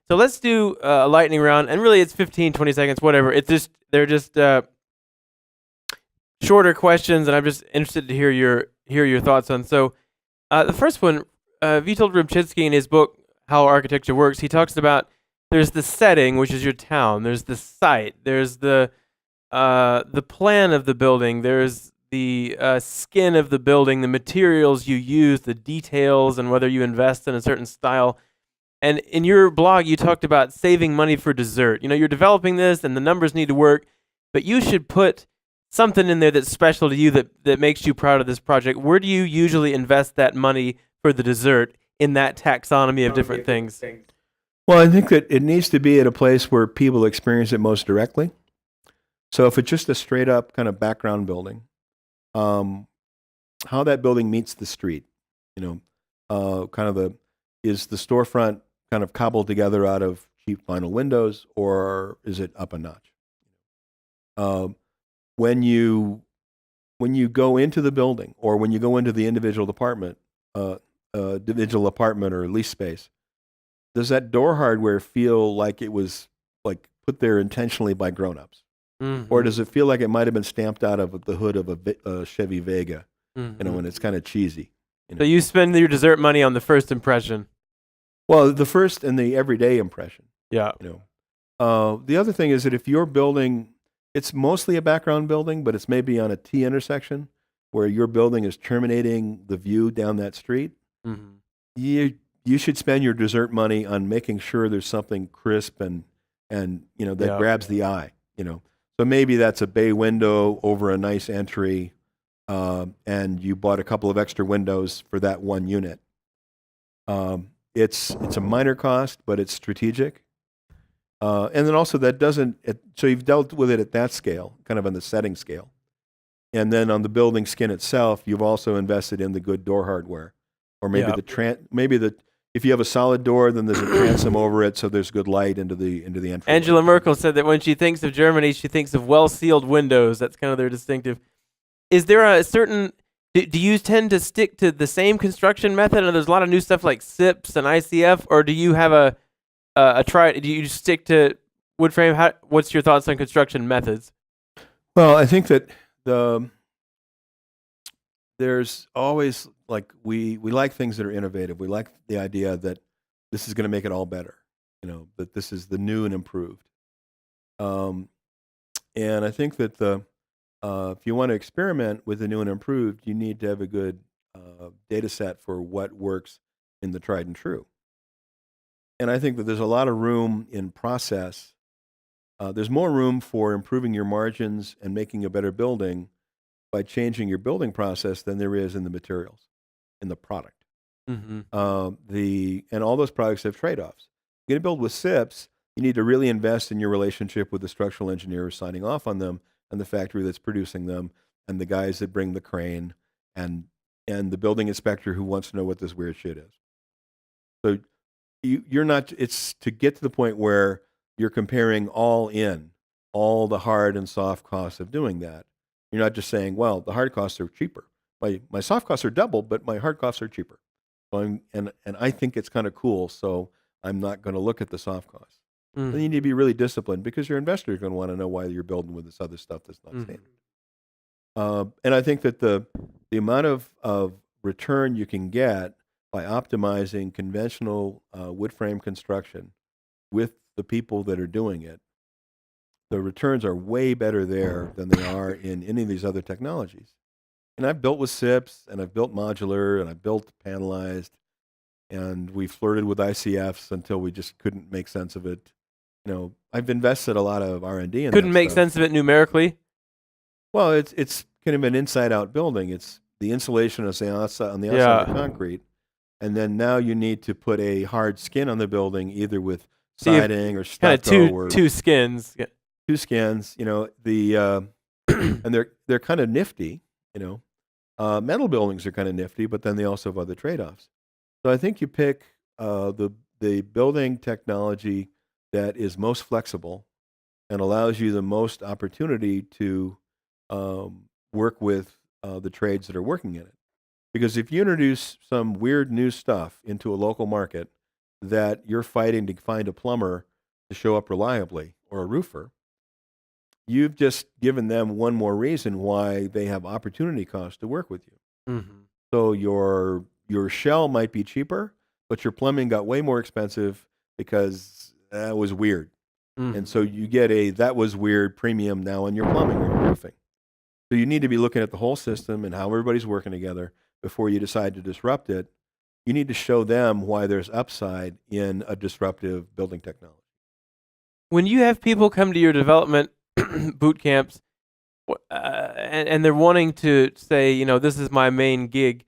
So let's do a lightning round, and really it's 15, 20 seconds, whatever. They're just shorter questions, and I'm just interested to hear your thoughts on. So the first one, Witold Rymczynski in his book How Architecture Works, he talks about there's the setting, which is your town. There's the site. There's the plan of the building. There's the skin of the building, the materials you use, the details, and whether you invest in a certain style. And in your blog, you talked about saving money for dessert. You know, you're developing this, and the numbers need to work, but you should put something in there that's special to you that makes you proud of this project. Where do you usually invest that money for the dessert in that taxonomy of different things? Well, I think that it needs to be at a place where people experience it most directly. So if it's just a straight up kind of background building, how that building meets the street, is the storefront kind of cobbled together out of cheap vinyl windows, or is it up a notch? When you go into the building, or when you go into the individual apartment or lease space, does that door hardware feel like it was like put there intentionally by grown-ups? Mm-hmm. Or does it feel like it might have been stamped out of the hood of a Chevy Vega, Mm-hmm. and it's kind of cheesy? So you spend your dessert money on the first impression. Well, the first and the everyday impression. Yeah. The other thing is that if you're building, it's mostly a background building, but it's maybe on a T intersection where your building is terminating the view down that street. Mm-hmm. You should spend your dessert money on making sure there's something crisp and that grabs the eye. So maybe that's a bay window over a nice entry, and you bought a couple of extra windows for that one unit. It's a minor cost, but it's strategic. And then also so you've dealt with it at that scale, kind of on the setting scale. And then on the building skin itself, you've also invested in the good door hardware. Or maybe if you have a solid door, then there's a transom over it, so there's good light into the entry. Angela Merkel said that when she thinks of Germany, she thinks of well-sealed windows. That's kind of their distinctive. Is there a certain... Do you tend to stick to the same construction method, and there's a lot of new stuff like SIPs and ICF, or do you have a try? Do you stick to wood frame? What's your thoughts on construction methods? Well, I think that there's always, like, we like things that are innovative. We like the idea that this is going to make it all better, that this is the new and improved. And I think that if you want to experiment with the new and improved, you need to have a good data set for what works in the tried and true. And I think that there's a lot of room in process. There's more room for improving your margins and making a better building by changing your building process than there is in the materials, in the product. Mm-hmm. And all those products have trade-offs. You're going to build with SIPs, you need to really invest in your relationship with the structural engineer signing off on them, and the factory that's producing them, and the guys that bring the crane, and the building inspector who wants to know what this weird shit is. So you're not. It's to get to the point where you're comparing all the hard and soft costs of doing that. You're not just saying, well, the hard costs are cheaper. My soft costs are double, but my hard costs are cheaper. So and I think it's kind of cool, so I'm not going to look at the soft costs. Mm-hmm. Then you need to be really disciplined, because your investor is going to want to know why you're building with this other stuff that's not standard. And I think that the amount of return you can get by optimizing conventional wood frame construction with the people that are doing it, the returns are way better there than they are in any of these other technologies. And I've built with SIPs, and I've built modular, and I've built panelized, and we flirted with ICFs until we just couldn't make sense of it. I've invested a lot of R&D in. Couldn't make sense of it numerically. Well, it's kind of an inside-out building. It's the insulation on the outside of the concrete, and then now you need to put a hard skin on the building, either with siding or stucco, kind of two skins. Yeah. Two skins. And they're kind of nifty. Metal buildings are kind of nifty, but then they also have other trade-offs. So I think you pick the building technology that is most flexible and allows you the most opportunity to work with the trades that are working in it. Because if you introduce some weird new stuff into a local market that you're fighting to find a plumber to show up reliably or a roofer, you've just given them one more reason why they have opportunity cost to work with you. Mm-hmm. So your shell might be cheaper, but your plumbing got way more expensive because that was weird. Mm-hmm. And so you get a that was weird premium now on your plumbing or your roofing. So you need to be looking at the whole system and how everybody's working together before you decide to disrupt it. You need to show them why there's upside in a disruptive building technology. When you have people come to your development boot camps, and they're wanting to say, you know, this is my main gig,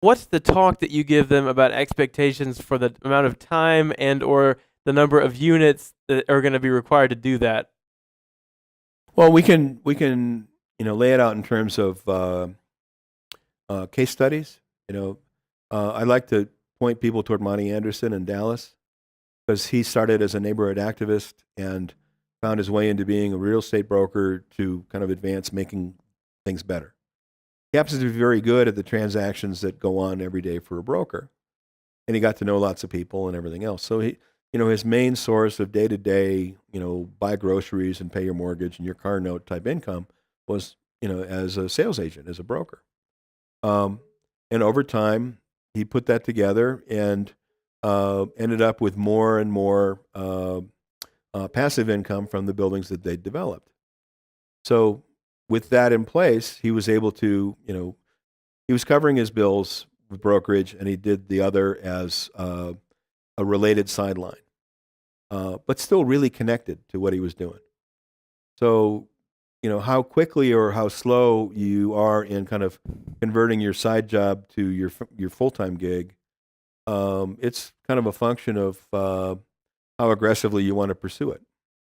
what's the talk that you give them about expectations for the amount of time and or the number of units that are going to be required to do that? Well, we can lay it out in terms of case studies. I like to point people toward Monty Anderson in Dallas because he started as a neighborhood activist and found his way into being a real estate broker to kind of advance making things better. He happens to be very good at the transactions that go on every day for a broker, and he got to know lots of people and everything else. So his main source of day-to-day, buy groceries and pay your mortgage and your car note type income was, as a sales agent, as a broker. And over time, he put that together and ended up with more and more passive income from the buildings that they developed. So with that in place, he was able to, he was covering his bills with brokerage, and he did the other as a related sideline, but still really connected to what he was doing. So, how quickly or how slow you are in kind of converting your side job to your full-time gig, it's kind of a function of how aggressively you want to pursue it.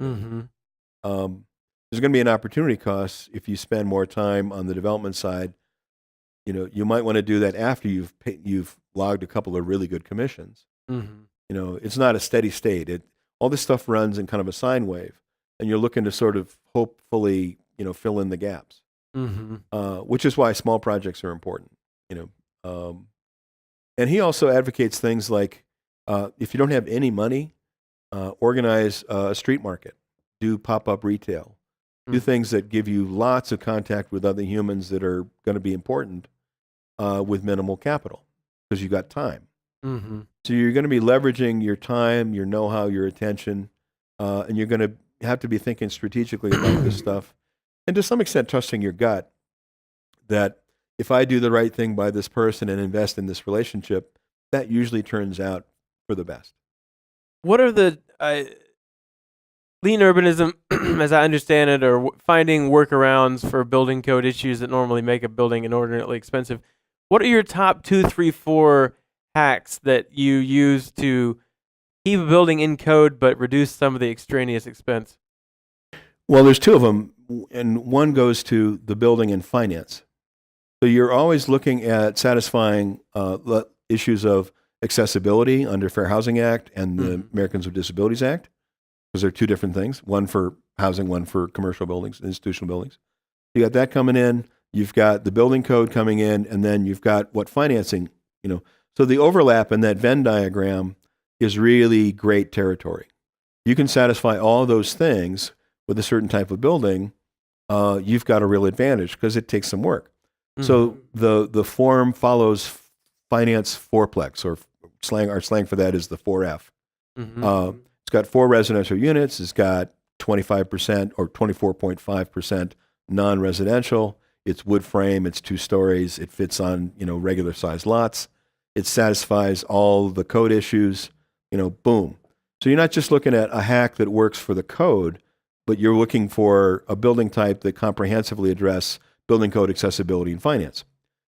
Mm-hmm. There's going to be an opportunity cost if you spend more time on the development side. You might want to do that after you've logged a couple of really good commissions. Mm-hmm. It's not a steady state. All this stuff runs in kind of a sine wave, and you're looking to sort of hopefully fill in the gaps. Mm-hmm. Which is why small projects are important. And he also advocates things like if you don't have any money, organize a street market, do pop-up retail, do things that give you lots of contact with other humans that are going to be important with minimal capital because you've got time. Mm-hmm. So you're going to be leveraging your time, your know-how, your attention, and you're going to have to be thinking strategically about this stuff, and to some extent trusting your gut that if I do the right thing by this person and invest in this relationship, that usually turns out for the best. What are the lean urbanism, as I understand it, or finding workarounds for building code issues that normally make a building inordinately expensive? What are your top 2, 3, 4 hacks that you use to keep a building in code but reduce some of the extraneous expense? Well, there's two of them, and one goes to the building and finance. So you're always looking at satisfying issues of accessibility under Fair Housing Act and the Americans with Disabilities Act, because they're two different things, one for housing, one for commercial buildings, institutional buildings. You got that coming in, you've got the building code coming in, and then you've got what financing, So the overlap in that Venn diagram is really great territory. You can satisfy all those things with a certain type of building, you've got a real advantage because it takes some work. Mm-hmm. So the form follows finance fourplex, or our slang for that is the 4F. Mm-hmm. It's got 4 residential units. It's got 25% or 24.5% non-residential. It's wood frame. It's 2 stories. It fits on regular sized lots. It satisfies all the code issues. Boom. So you're not just looking at a hack that works for the code, but you're looking for a building type that comprehensively addresses building code accessibility and finance.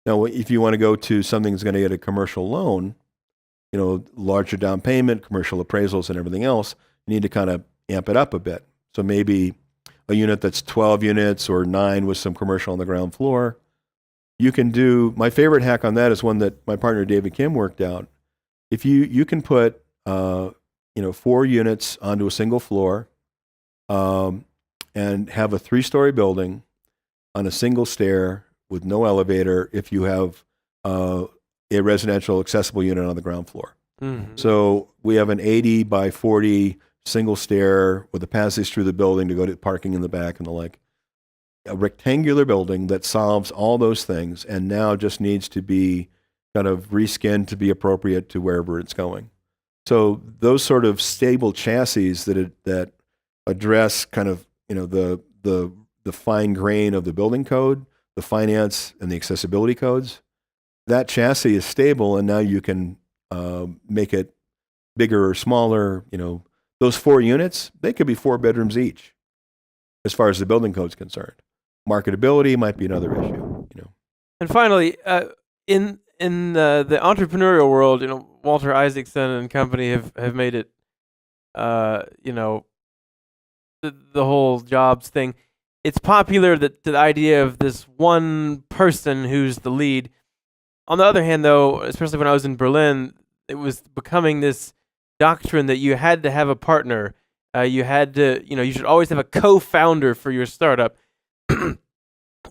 Now, if you want to go to something that's going to get a commercial loan, larger down payment, commercial appraisals, and everything else, you need to kind of amp it up a bit. So maybe a unit that's 12 units or 9 with some commercial on the ground floor. You can do, my favorite hack on that is one that my partner David Kim worked out. If you can put 4 units onto a single floor and have a 3-story building on a single stair with no elevator if you have a residential accessible unit on the ground floor. Mhm. So we have an 80 by 40 single stair with a passage through the building to go to parking in the back and the like. A rectangular building that solves all those things and now just needs to be kind of reskinned to be appropriate to wherever it's going. So those sort of stable chassis that address kind of the fine grain of the building code, the finance and the accessibility codes, that chassis is stable, and now you can make it bigger or smaller. Those 4 units, they could be 4 bedrooms each, as far as the building code's concerned. Marketability might be another issue. And finally, in the entrepreneurial world, Walter Isaacson and company have made it, the whole Jobs thing. It's popular that the idea of this one person who's the lead. On the other hand, though, especially when I was in Berlin, it was becoming this doctrine that you had to have a partner. You had to, you should always have a co-founder for your startup.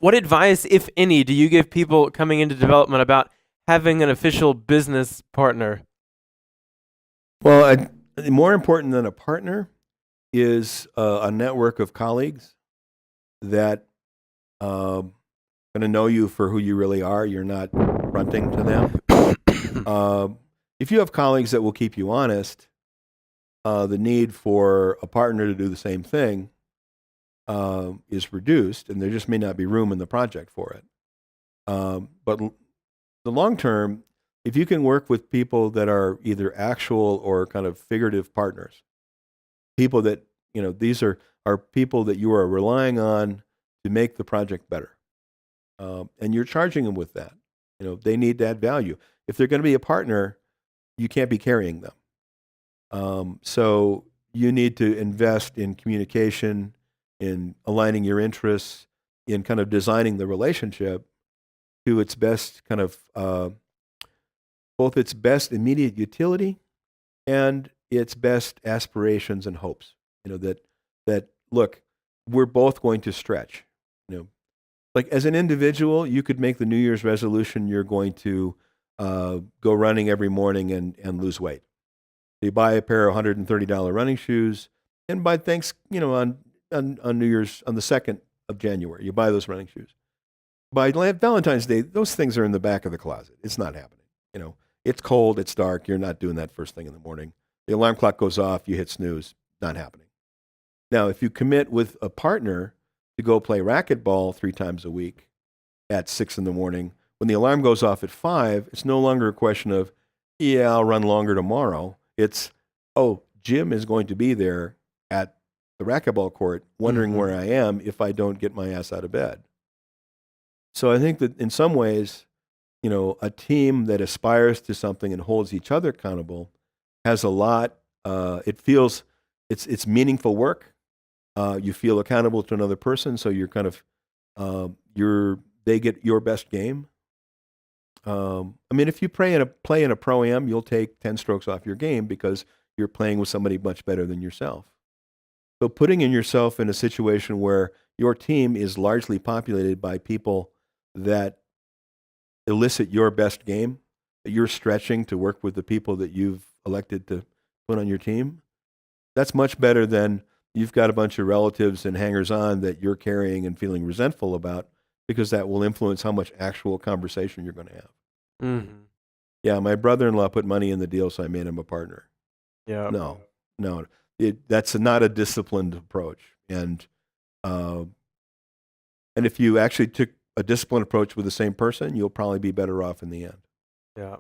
What advice, if any, do you give people coming into development about having an official business partner? Well, more important than a partner is a network of colleagues that going to know you for who you really are. You're not fronting to them. If you have colleagues that will keep you honest, the need for a partner to do the same thing is reduced, and there just may not be room in the project for it. But the long term, if you can work with people that are either actual or kind of figurative partners, people that, these are people that you are relying on to make the project better, and you're charging them with that. They need that value. If they're going to be a partner, you can't be carrying them. So you need to invest in communication, in aligning your interests, in kind of designing the relationship to its best kind of both its best immediate utility and its best aspirations and hopes. That look, we're both going to stretch. Like as an individual, you could make the New Year's resolution you're going to go running every morning and lose weight. You buy a pair of $130 running shoes, and by on New Year's, on the 2nd of January, you buy those running shoes. By Valentine's Day, those things are in the back of the closet. It's not happening. It's cold, it's dark, you're not doing that first thing in the morning. The alarm clock goes off, you hit snooze, not happening. Now, if you commit with a partner to go play racquetball 3 times a week at 6 in the morning, when the alarm goes off at 5, it's no longer a question of, I'll run longer tomorrow. It's, Jim is going to be there at the racquetball court wondering where I am if I don't get my ass out of bed. So I think that in some ways, a team that aspires to something and holds each other accountable has a lot. It feels it's meaningful work. You feel accountable to another person, so you're kind of they get your best game. If you play in a pro-am, you'll take 10 strokes off your game because you're playing with somebody much better than yourself. So putting yourself in a situation where your team is largely populated by people that elicit your best game, that you're stretching to work with the people that you've elected to put on your team, that's much better than you've got a bunch of relatives and hangers-on that you're carrying and feeling resentful about, because that will influence how much actual conversation you're going to have. Mm-hmm. Yeah, my brother-in-law put money in the deal, so I made him a partner. Yeah. No. That's not a disciplined approach. And if you actually took a disciplined approach with the same person, you'll probably be better off in the end. Yeah.